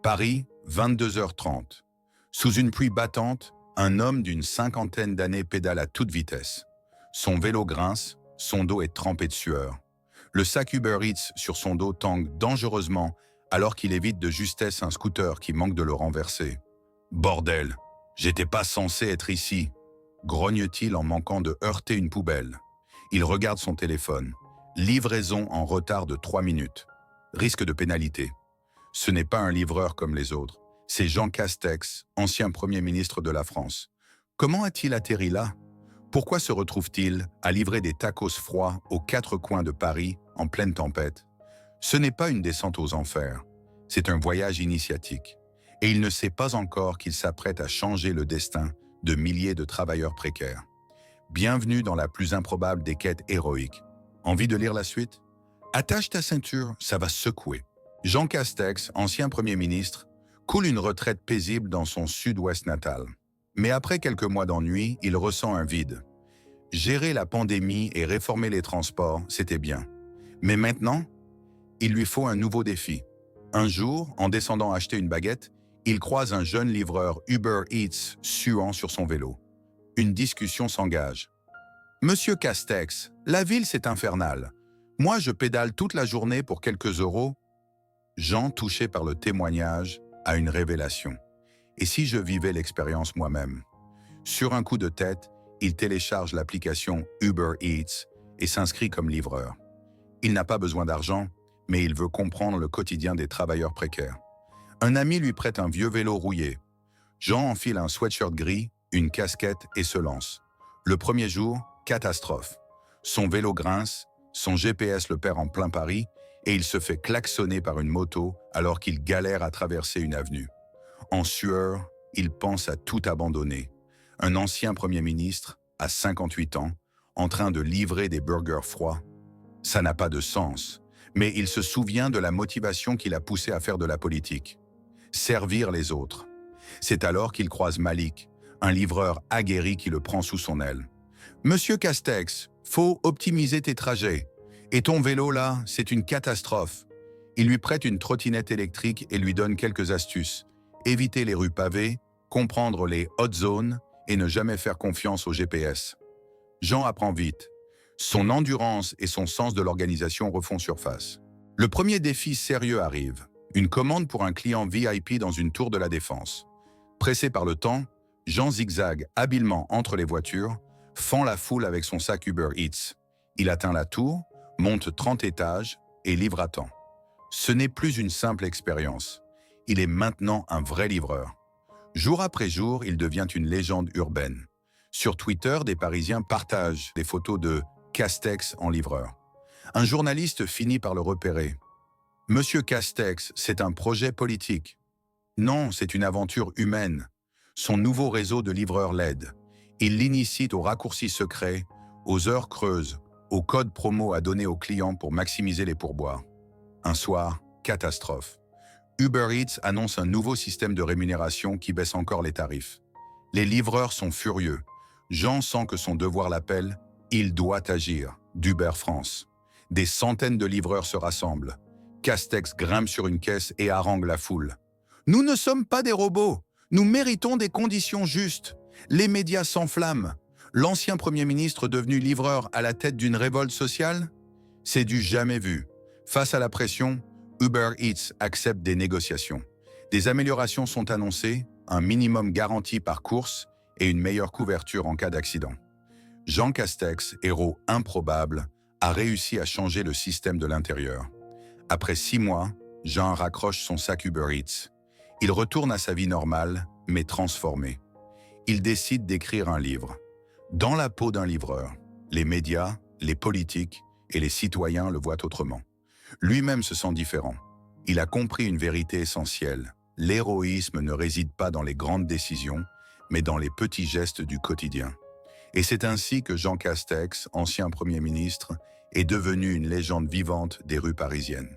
Paris, 22h30. Sous une pluie battante, un homme d'une cinquantaine d'années pédale à toute vitesse. Son vélo grince, son dos est trempé de sueur. Le sac Uber Eats sur son dos tangue dangereusement alors qu'il évite de justesse un scooter qui manque de le renverser. « Bordel, j'étais pas censé être ici !» grogne-t-il en manquant de heurter une poubelle. Il regarde son téléphone. Livraison en retard de 3 minutes. Risque de pénalité. Ce n'est pas un livreur comme les autres. C'est Jean Castex, ancien Premier ministre de la France. Comment a-t-il atterri là? Pourquoi se retrouve-t-il à livrer des tacos froids aux 4 coins de Paris en pleine tempête? Ce n'est pas une descente aux enfers. C'est un voyage initiatique. Et il ne sait pas encore qu'il s'apprête à changer le destin de milliers de travailleurs précaires. Bienvenue dans la plus improbable des quêtes héroïques. Envie de lire la suite? Attache ta ceinture, ça va secouer. Jean Castex, ancien Premier ministre, coule une retraite paisible dans son sud-ouest natal. Mais après quelques mois d'ennui, il ressent un vide. Gérer la pandémie et réformer les transports, c'était bien. Mais maintenant, il lui faut un nouveau défi. Un jour, en descendant acheter une baguette, il croise un jeune livreur Uber Eats suant sur son vélo. Une discussion s'engage. « Monsieur Castex, la ville c'est infernal. Moi je pédale toute la journée pour quelques euros. » Jean, touché par le témoignage, a une révélation. Et si je vivais l'expérience moi-même? Sur un coup de tête, il télécharge l'application Uber Eats et s'inscrit comme livreur. Il n'a pas besoin d'argent, mais il veut comprendre le quotidien des travailleurs précaires. Un ami lui prête un vieux vélo rouillé. Jean enfile un sweatshirt gris, une casquette et se lance. Le premier jour, catastrophe. Son vélo grince, son GPS le perd en plein Paris et il se fait klaxonner par une moto alors qu'il galère à traverser une avenue. En sueur, il pense à tout abandonner. Un ancien Premier ministre, à 58 ans, en train de livrer des burgers froids. Ça n'a pas de sens, mais il se souvient de la motivation qui l'a poussé à faire de la politique. Servir les autres. C'est alors qu'il croise Malik, un livreur aguerri qui le prend sous son aile. « Monsieur Castex, faut optimiser tes trajets. Et ton vélo là, c'est une catastrophe. » Il lui prête une trottinette électrique et lui donne quelques astuces. Éviter les rues pavées, comprendre les hot zones et ne jamais faire confiance au GPS. Jean apprend vite. Son endurance et son sens de l'organisation refont surface. Le premier défi sérieux arrive. Une commande pour un client VIP dans une tour de la Défense. Pressé par le temps, Jean zigzague habilement entre les voitures, fend la foule avec son sac Uber Eats. Il atteint la tour, monte 30 étages et livre à temps. Ce n'est plus une simple expérience. Il est maintenant un vrai livreur. Jour après jour, il devient une légende urbaine. Sur Twitter, des Parisiens partagent des photos de Castex en livreur. Un journaliste finit par le repérer. « Monsieur Castex, c'est un projet politique. » Non, c'est une aventure humaine. Son nouveau réseau de livreurs l'aide. Il l'initie aux raccourcis secrets, aux heures creuses, aux codes promo à donner aux clients pour maximiser les pourboires. Un soir, catastrophe. Uber Eats annonce un nouveau système de rémunération qui baisse encore les tarifs. Les livreurs sont furieux. Jean sent que son devoir l'appelle. Il doit agir. D'Uber France. Des centaines de livreurs se rassemblent. Castex grimpe sur une caisse et harangue la foule. « Nous ne sommes pas des robots. Nous méritons des conditions justes. » Les médias s'enflamment. L'ancien Premier ministre devenu livreur à la tête d'une révolte sociale? C'est du jamais vu. Face à la pression, Uber Eats accepte des négociations. Des améliorations sont annoncées, un minimum garanti par course et une meilleure couverture en cas d'accident. Jean Castex, héros improbable, a réussi à changer le système de l'intérieur. Après 6 mois, Jean raccroche son sac Uber Eats. Il retourne à sa vie normale, mais transformée. Il décide d'écrire un livre. Dans la peau d'un livreur, les médias, les politiques et les citoyens le voient autrement. Lui-même se sent différent. Il a compris une vérité essentielle. L'héroïsme ne réside pas dans les grandes décisions, mais dans les petits gestes du quotidien. Et c'est ainsi que Jean Castex, ancien Premier ministre, est devenu une légende vivante des rues parisiennes.